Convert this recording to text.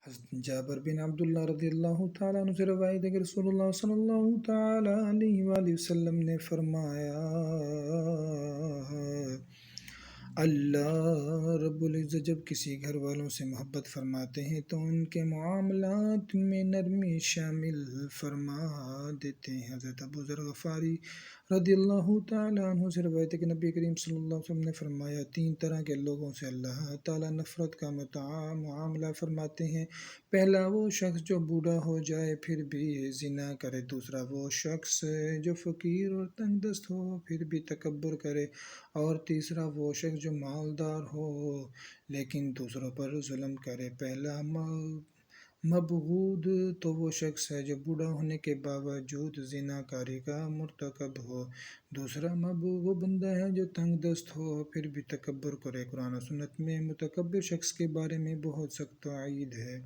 حضرت جابر بن عبداللہ رضی اللہ تعالیٰ عنہ سے روایت ہے کہ رسول اللہ صلی اللہ تعالیٰ علیہ وآلہ وسلم نے فرمایا، اللہ رب العزت جب کسی گھر والوں سے محبت فرماتے ہیں تو ان کے معاملات میں نرمی شامل فرما دیتے ہیں۔ حضرت ابو ذر غفاری رضی اللہ تعالیٰ عنہ سے روایت ہے کہ نبی کریم صلی اللہ علیہ وسلم نے فرمایا، تین طرح کے لوگوں سے اللہ تعالیٰ نفرت کا معاملہ فرماتے ہیں۔ پہلا وہ شخص جو بوڑھا ہو جائے پھر بھی زنا کرے، دوسرا وہ شخص جو فقیر اور تنگ دست ہو پھر بھی تکبر کرے، اور تیسرا وہ شخص جو مالدار ہو لیکن دوسروں پر ظلم کرے۔ پہلا مبغوض تو وہ شخص ہے جو بوڑھا ہونے کے باوجود زنا کاری کا مرتکب ہو، دوسرا محبوب وہ بندہ ہے جو تنگ دست ہو پھر بھی تکبر کرے۔ قرآن و سنت میں متکبر شخص کے بارے میں بہت سخت وعید ہے۔